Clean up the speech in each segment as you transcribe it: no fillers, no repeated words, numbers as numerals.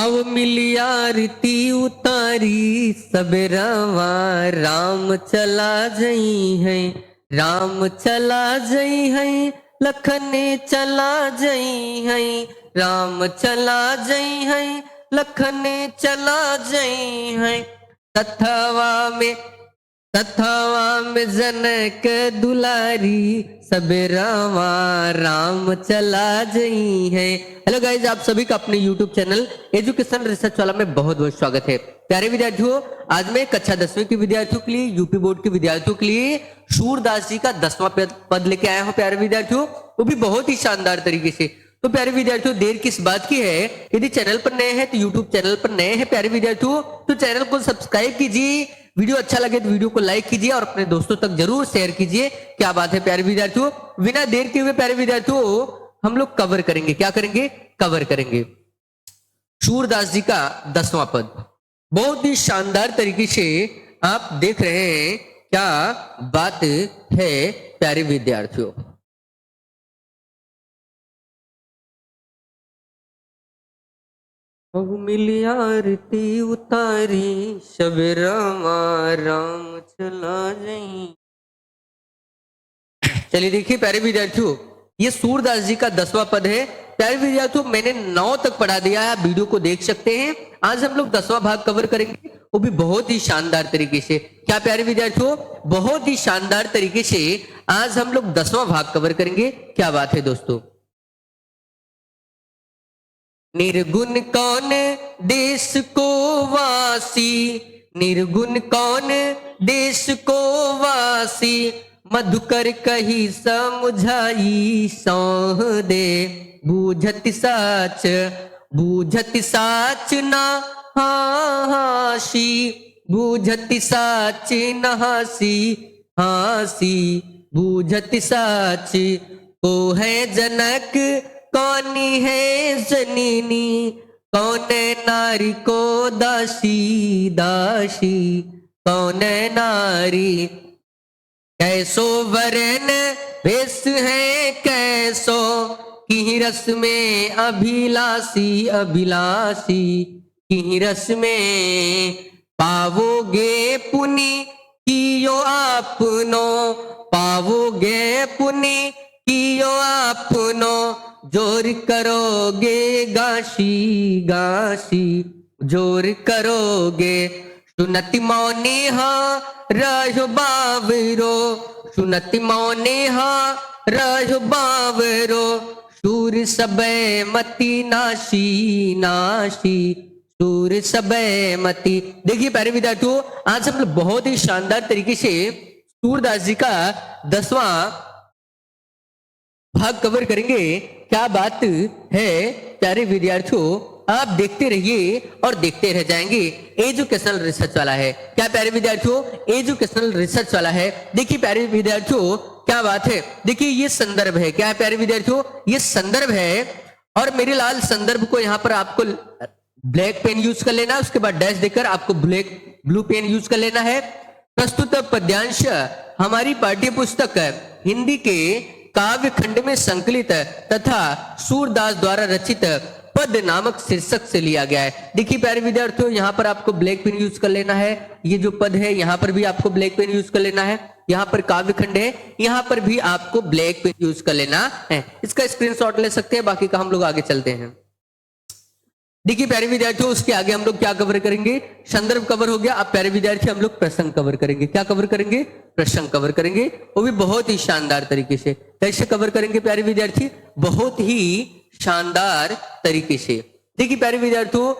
अब मिली आरती उतारी सबेरावा राम चला जई है, राम चला जई है, लखन चला जई है, राम चला जई है, लखन चला जई है। तथवा में जनक दुलारी सबेरावा राम चला जई है। हेलो गाइज, आप सभी का अपने YouTube चैनल एजुकेशन रिसर्च वाला में बहुत बहुत स्वागत है। प्यारे विद्यार्थियों, आज मैं कक्षा 10वीं के विद्यार्थियों के लिए, यूपी बोर्ड के विद्यार्थियों के लिए सूरदास जी का 10वां पद लेके आया हूं। प्यारे विद्यार्थियों, वो भी बहुत ही शानदार तरीके से। तो प्यारे विद्यार्थियों, देर किस बात की है, यदि चैनल पर नए हैं तो यूट्यूब चैनल पर नए हैं प्यारे विद्यार्थियों तो चैनल को सब्सक्राइब कीजिए, वीडियो अच्छा लगे तो वीडियो को लाइक कीजिए और अपने दोस्तों तक जरूर शेयर कीजिए। क्या बात है प्यारे विद्यार्थियों, बिना देर के हुए प्यारे विद्यार्थियों हम लोग कवर करेंगे, क्या करेंगे, कवर करेंगे सूरदास जी का 10वां पद। बहुत ही शानदार तरीके से आप देख रहे हैं, क्या बात है प्यारे विद्यार्थियों। मिली आरती उतारी सबेरावा राम चला जई। चलिए देखिए प्यारे विद्यार्थियों, ये सूरदास जी का 10वां पद है। प्यारे विद्यार्थियों, मैंने 9 तक पढ़ा दिया है, आप वीडियो को देख सकते हैं। आज हम लोग 10वां भाग कवर करेंगे, वो भी बहुत ही शानदार तरीके से। क्या प्यारे विद्यार्थियों, बहुत ही शानदार तरीके से आज हम लोग 10वां भाग कवर करेंगे। क्या बात है दोस्तों। निर्गुण कौन देश को वासी, निर्गुण कौन देश को वासी, मधुकर कही समझाई सौह दे, बूझत साच ना हासी, बूझत साच न हासी, हासी बूझत साच। को है जनक कौनी है जननी, कौन नारी को दासी, दासी कौन नारी। कैसो वरन भेष है कैसो, की रस में अभिलाषी, अभिलाषी की रस में। पावोगे पुनि कियो आपनो, पावोगे पुनि कियो आपनो, जोर करोगे गाशी, गाशी जोर करोगे। सुनति मौनी रहो बावरो, सुनति मौनी रहो बावरो, सूर सबे मति नाशी, नाशी सूर सबे मति। देखिए प्यारे विद्यार्थियों, आज हम लोग बहुत ही शानदार तरीके से सूरदास जी का 10वां भाग कवर करेंगे। क्या बात है प्यारे विद्यार्थियों, आप देखते रहिए और देखते रह जाएंगे। एजुकेशनल रिसर्च वाला है। क्या प्यारे विद्यार्थियों, एजुकेशनल रिसर्च वाला है। देखिए प्यारे विद्यार्थियों, क्या बात है, देखिए ये संदर्भ है। क्या है प्यारे विद्यार्थियों, ये संदर्भ है। और मेरे लाल संदर्भ को यहाँ पर आपको ब्लैक पेन यूज कर लेना है, उसके बाद डैश देकर आपको ब्लू पेन यूज कर लेना है। प्रस्तुत पद्यांश हमारी पाठ्य पुस्तक हिंदी के काव्य खंड में संकलित तथा सूरदास द्वारा रचित पद नामक शीर्षक से लिया गया है। देखिए प्यारे विद्यार्थियों, यहाँ पर आपको ब्लैक पेन यूज कर लेना है। ये जो पद है यहाँ पर भी आपको ब्लैक पेन यूज कर लेना है। यहाँ पर काव्य खंड है, यहाँ पर भी आपको ब्लैक पेन यूज कर लेना है। इसका स्क्रीनशॉट ले सकते हैं, बाकी का हम लोग आगे चलते हैं। देखिए प्यारे विद्यार्थियों, उसके आगे हम लोग क्या कवर करेंगे, संदर्भ कवर हो गया। अब प्यारे विद्यार्थी हम लोग प्रसंग कवर करेंगे। क्या कवर करेंगे, प्रसंग कवर करेंगे, वो भी बहुत ही शानदार तरीके से। कैसे कवर करेंगे प्यारे विद्यार्थी, बहुत ही शानदार तरीके से। देखिए प्यारे विद्यार्थियों,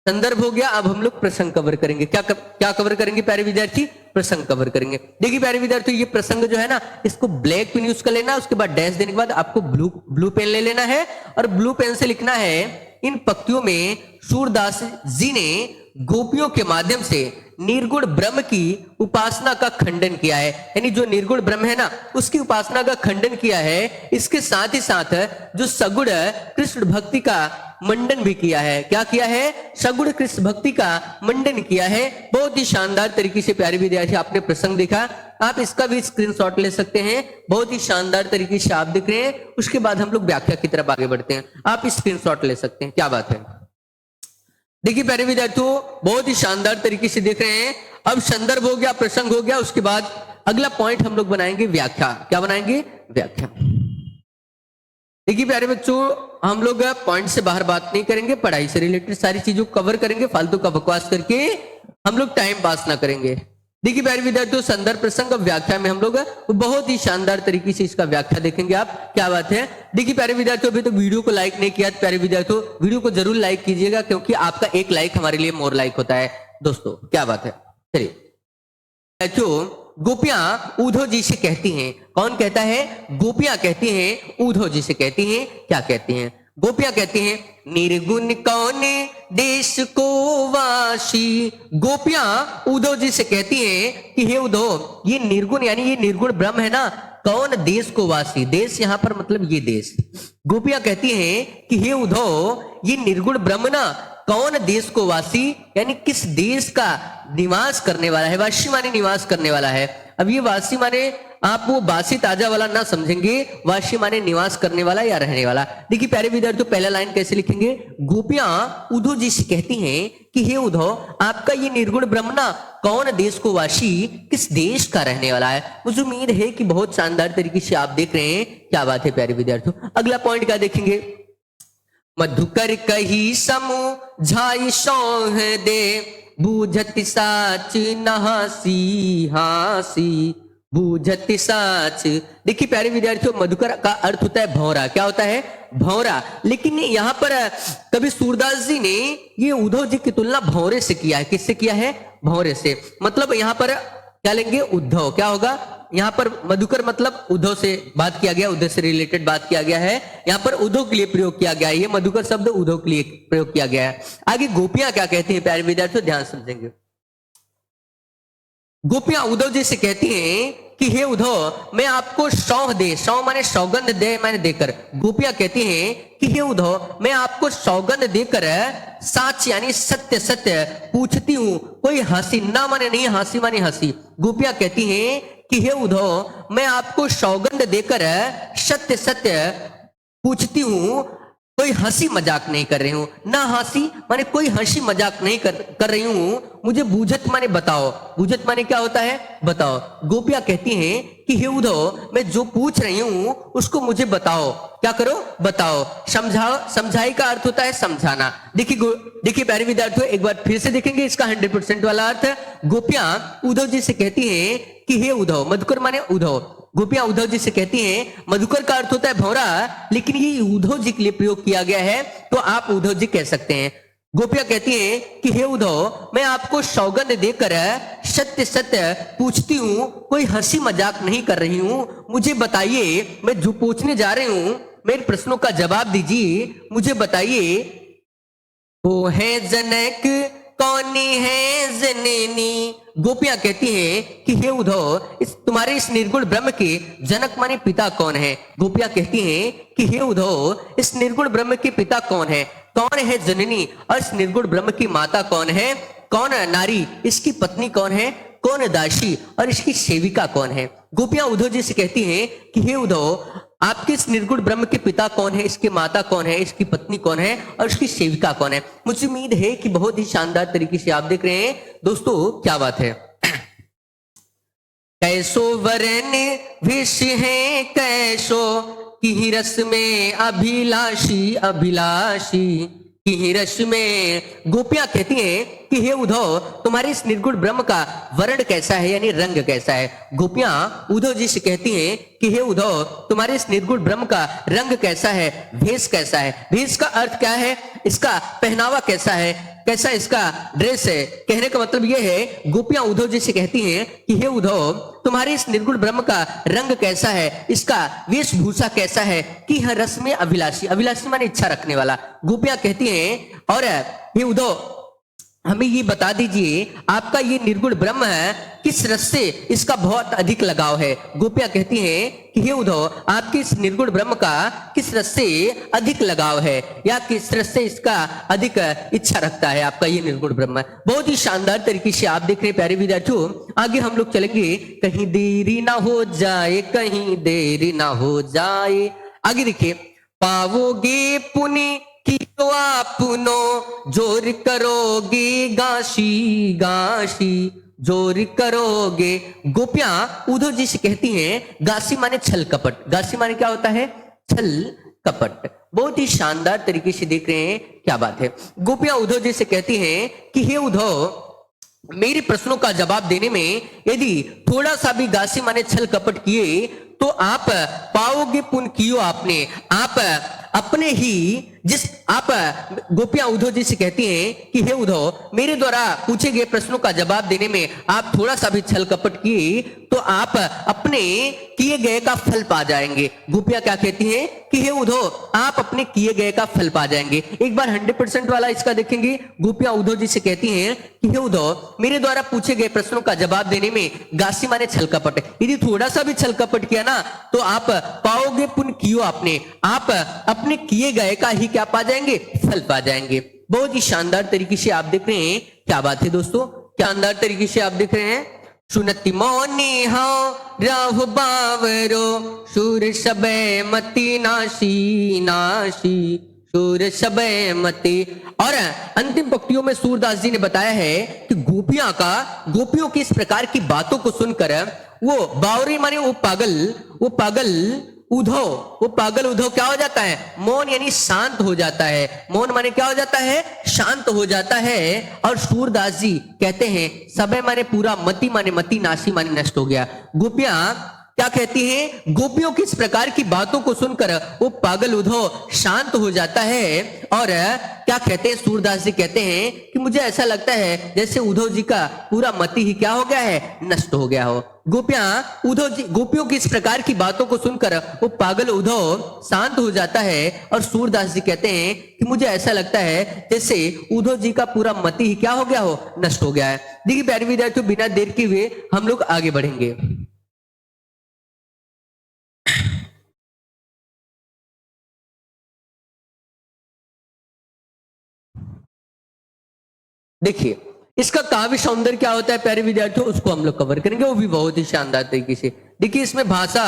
संदर्भ हो गया, अब हम लोग प्रसंग कवर करेंगे। क्या कवर करेंगे प्यारे विद्यार्थी, प्रसंग कवर करेंगे। देखिए प्यारे विद्यार्थियों, ये प्रसंग जो है ना, इसको ब्लैक पेन यूज कर लेना, उसके बाद डैश देने के बाद आपको ब्लू पेन ले लेना है और ब्लू पेन से लिखना है। इन पंक्तियों में सूरदास जी ने गोपियों के माध्यम से निर्गुण ब्रह्म की उपासना का खंडन किया है। यानी जो निर्गुण ब्रह्म है ना, उसकी उपासना का खंडन किया है। इसके साथ ही साथ जो सगुण कृष्ण भक्ति का मंडन भी किया है। क्या किया है, सगुण कृष्ण भक्ति का मंडन किया है। बहुत ही शानदार तरीके से प्यारे विद्यार्थी आपने प्रसंग देखा। आप इसका भी स्क्रीनशॉट ले सकते हैं। बहुत ही शानदार तरीके से आप देख रहे हैं। उसके बाद हम लोग व्याख्या की तरफ आगे बढ़ते हैं। आप स्क्रीनशॉट ले सकते हैं। क्या बात है। देखिए प्यारे विद्यार्थियों, बहुत ही शानदार तरीके से देख रहे हैं। अब संदर्भ हो गया, प्रसंग हो गया, उसके बाद अगला पॉइंट हम लोग बनाएंगे व्याख्या। क्या बनाएंगे? व्याख्या। देखिए प्यारे बच्चों, हम लोग पॉइंट से बाहर बात नहीं करेंगे, पढ़ाई से रिलेटेड सारी चीजों को कवर करेंगे, फालतू का बकवास करके हम लोग टाइम पास ना करेंगे। देखिए प्यारे विद्यार्थियों, संदर्भ प्रसंग और व्याख्या में हम लोग बहुत ही शानदार तरीके से इसका व्याख्या देखेंगे। आप क्या बात है। देखिए प्यारे विद्यार्थियों, अभी तो वीडियो को लाइक नहीं किया, प्यारे विद्यार्थियों वीडियो को जरूर लाइक कीजिएगा, क्योंकि आपका एक लाइक हमारे लिए मोर लाइक होता है। दोस्तों क्या बात है। चलिए, गोपियां उद्धव जी से कहती हैं। कौन कहता है? गोपियां कहती हैं, उद्धव जी से कहती हैं। क्या कहती हैं? गोपियां कहती हैं, निर्गुण कौन देश को वासी। गोपियां उद्धव जी से कहती हैं कि हे उद्धव, ये निर्गुण यानी ये निर्गुण ब्रह्म है ना, कौन देश को वासी। देश यहां पर मतलब ये देश। गोपियां कहती हैं कि हे उद्धव, ये निर्गुण ब्रह्म ना कौन देश को वासी यानी किस देश का निवास करने वाला है। वासी माने निवास करने वाला है। अब ये वासी माने आप वो बासी ताजा वाला ना समझेंगे, वासी माने निवास करने वाला या रहने वाला। देखिए प्यारे विद्यार्थियों, पहला लाइन कैसे लिखेंगे? गोपियां उद्धव जी से कहती हैं कि हे उद्धव, आपका ये निर्गुण ब्रह्म ना कौन देश को वासी, किस देश का रहने वाला है। मुझे उम्मीद है कि बहुत शानदार तरीके से आप देख रहे हैं। क्या बात है प्यारे विद्यार्थियों। अगला पॉइंट क्या देखेंगे? मधुकर कही समझाई सौह दे, बूझत साच नहासी हासी, बूझत साच। देखिए प्यारे विद्यार्थियों, मधुकर का अर्थ होता है भौरा। क्या होता है? भौरा। लेकिन यहाँ पर कवि सूरदास जी ने ये उद्धव जी की तुलना भौरे से किया है। किससे किया है? भौरे से। मतलब यहाँ पर क्या लेंगे? उद्धव। क्या होगा? यहाँ पर मधुकर मतलब उद्धव से बात किया गया, उद्धव से रिलेटेड बात किया गया है। यहाँ पर उद्धव के लिए प्रयोग किया गया है। ये मधुकर शब्द उद्धव के लिए प्रयोग किया गया है। आगे गोपियां क्या कहती हैं प्यारे विद्यार्थियों, ध्यान समझेंगे। गोपियां उद्धव जी से कहती हैं कि हे उद्धव, मैं आपको सौंह दे, सौंह माने सौगंध दे, मैंने देकर। गोपियां कहती हैं कि हे उद्धव, मैं आपको सौगंध देकर साच यानी सत्य सत्य पूछती हूं, कोई हंसी ना माने नहीं, हंसी माने हंसी। गोपियां कहती हैं कि हे उद्धव, मैं आपको सौगंध देकर सत्य सत्य पूछती हूं, कोई हंसी मजाक नहीं कर रही हूं। ना हंसी माने कोई हंसी मजाक नहीं कर रही हूं। मुझे बूझत माने बताओ। बूझत माने क्या होता है? बताओ। गोपियां कहती हैं कि हे उद्धव, मैं जो पूछ रही हूं उसको मुझे बताओ। क्या करो? बताओ। समझाओ। समझाई का अर्थ होता है समझाना। देखिए प्यारे विद्यार्थियों, एक बार फिर से देखेंगे इसका 100% वाला अर्थ। गोपियां उद्धव जी से कहती हैं कि हे उद्धव, मधुकर माने उद्धव। गोपियां उद्धव जी से कहती हैं, मधुकर का अर्थ होता है भौरा, लेकिन ये उद्धव जी के लिए प्रयोग किया गया है, तो आप उद्धव जी कह सकते हैं। गोपियां कहती हैं कि हे उद्धव, मैं आपको सौगंध देकर सत्य सत्य पूछती हूं, कोई हंसी मजाक नहीं कर रही हूं। मुझे बताइए, मैं जो पूछने जा रही हूं, मेरे प्रश्नों का जवाब दीजिए, मुझे बताइए। वो है जनक, कौन है जननी। गोपियां कहती हैं कि हे उद्धव, तुम्हारे इस निर्गुण ब्रह्म के जनक माने पिता कौन है। गोपियां कहती हैं कि हे उद्धव, इस निर्गुण ब्रह्म के पिता कौन है, कौन है जननी, और इस निर्गुण ब्रह्म की माता कौन है, कौन नारी, इसकी पत्नी कौन है, कौन दासी, और इसकी सेविका कौन है। गोपियां उद्धव जी से कहती हैं कि हे उद्धव, आपके इस निर्गुण ब्रह्म के पिता कौन है, इसकी माता कौन है, इसकी पत्नी कौन है, और इसकी सेविका कौन है। मुझे उम्मीद है कि बहुत ही शानदार तरीके से आप देख रहे हैं। दोस्तों क्या बात है। कैसो वरन विष है कैसो, की रस में अभिलाषी अभिलाषी, की रस में। गोपियां कहती हैं कि हे उद्धव, तुम्हारे इस निर्गुण ब्रह्म का वर्ण कैसा है यानी रंग कैसा है। गोपियां उद्धव जी से कहती हैं कि हे उद्धव, तुम्हारे इस निर्गुण ब्रह्म का रंग कैसा है, भेष कैसा है। भेष का अर्थ क्या है? इसका पहनावा कैसा है, कैसा इसका ड्रेस है। कहने का मतलब यह है, गोपियां उद्धव जी से कहती हैं कि हे उद्धव, तुम्हारे इस निर्गुण ब्रह्म का रंग कैसा है, इसका वेशभूषा कैसा है, कि हर रस में अभिलाषी। अभिलाषी माने इच्छा रखने वाला। गोपियां कहती हैं, और हे उद्धव, हमें ये बता दीजिए, आपका ये निर्गुण ब्रह्म है, किस रस से इसका बहुत अधिक लगाव है। गोपियां कहती हैं कि हे उद्धव, आपके इस निर्गुण ब्रह्म का किस रस से अधिक लगाव है, या किस रस से इसका अधिक इच्छा रखता है आपका ये निर्गुण ब्रह्म। बहुत ही शानदार तरीके से आप देख रहे हैं प्यारे विद्यार्थियों। आगे हम लोग चलेंगे, कहीं देरी ना हो जाए, कहीं देरी ना हो जाए। आगे देखिए, पावोगे पुण्य कियो आपनो जोर करोगे गाशी गाशी जोर करोगे। गोपियां उद्धव जी से कहती हैं, गासी माने छल कपट। गासी माने क्या होता है? छल कपट। बहुत ही शानदार तरीके से देख रहे हैं, क्या बात है। गोपियां उद्धव जी से कहती हैं कि हे उद्धव, मेरे प्रश्नों का जवाब देने में यदि थोड़ा सा भी गासी माने छल कपट किए तो आप पाओगे पुण्य कियो आपने। आप अपने ही गोपियां उद्धव जी से कहती हैं कि हे उद्धव, मेरे द्वारा पूछे गए प्रश्नों का जवाब देने में आप थोड़ा सा भी छल कपट किए तो आप अपने किए गए का फल पा जाएंगे। गोपियां क्या कहती हैं कि हे उद्धव, आप अपने किए गए का फल पा जाएंगे। एक बार 100% वाला इसका देखेंगे। गोपियां उद्धव जी से कहती हैं कि हे उद्धव, मेरे द्वारा पूछे गए प्रश्नों का जवाब देने में गासी माने छल कपट, यदि थोड़ा सा भी छल कपट किया ना तो आप पाओगे पुण्य कियो आपने। आप अपने किए गए का ही क्या पा जाएंगे? फल पा जाएंगे। बहुत ही शानदार तरीके से आप देख रहे हैं, क्या बात है दोस्तों, शानदार तरीके से आप देख रहे हैं। सुनति मोनी हो राहु बावरो, सूर सबे मती नाशी नाशी, सूर सबे मती। और अंतिम पंक्तियों में सूरदास जी ने बताया है कि गोपियों की इस प्रकार की बातों को सुनकर वो बावरी माने वो पागल उद्धव क्या हो जाता है? मौन यानी शांत हो जाता है। मौन माने क्या हो जाता है? शांत हो जाता है। और सूरदास जी कहते हैं सबे माने पूरा, मति माने मति, नाशी माने नष्ट हो गया। गोपियां क्या कहती हैं? गोपियों की इस प्रकार की बातों को सुनकर वो पागल उद्धव शांत हो जाता है। और क्या कहते हैं? सूरदास जी कहते हैं कि मुझे ऐसा लगता है जैसे उद्धव जी का पूरा मति ही क्या हो गया है? नष्ट हो गया हो। गोपियों की इस प्रकार की बातों को सुनकर वो पागल उद्धव शांत हो जाता है। और सूरदास जी कहते हैं कि मुझे ऐसा लगता है जैसे उद्धव जी का पूरा मति ही क्या हो गया हो? नष्ट हो गया है। देखिए प्यारे विद्यार्थियों, बिना देर किए हुए हम लोग आगे बढ़ेंगे। देखिए इसका काव्य सौंदर्य क्या होता है प्यारे विद्यार्थियों, उसको हम लोग कवर करेंगे, वो भी बहुत ही शानदार तरीके से। देखिए इसमें भाषा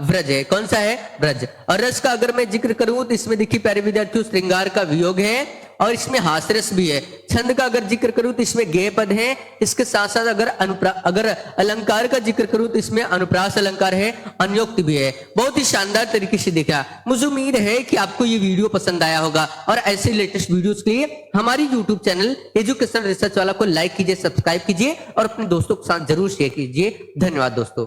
व्रज है। कौन सा है? व्रज। और रस का अगर मैं जिक्र करूं तो इसमें देखिए प्यारे विद्यार्थियों श्रृंगार का वियोग है और इसमें हास्यरस भी है। छंद का अगर जिक्र करूं तो इसमें गेय पद है। इसके साथ साथ अगर अलंकार का जिक्र करूं तो इसमें अनुप्रास अलंकार है, अन्योक्ति भी है। बहुत ही शानदार तरीके से देखा। मुझे उम्मीद है कि आपको ये वीडियो पसंद आया होगा और ऐसे लेटेस्ट वीडियोस के लिए हमारी यूट्यूब चैनल एजुकेशन रिसर्च वाला को लाइक कीजिए, सब्सक्राइब कीजिए और अपने दोस्तों के साथ जरूर शेयर कीजिए। धन्यवाद दोस्तों।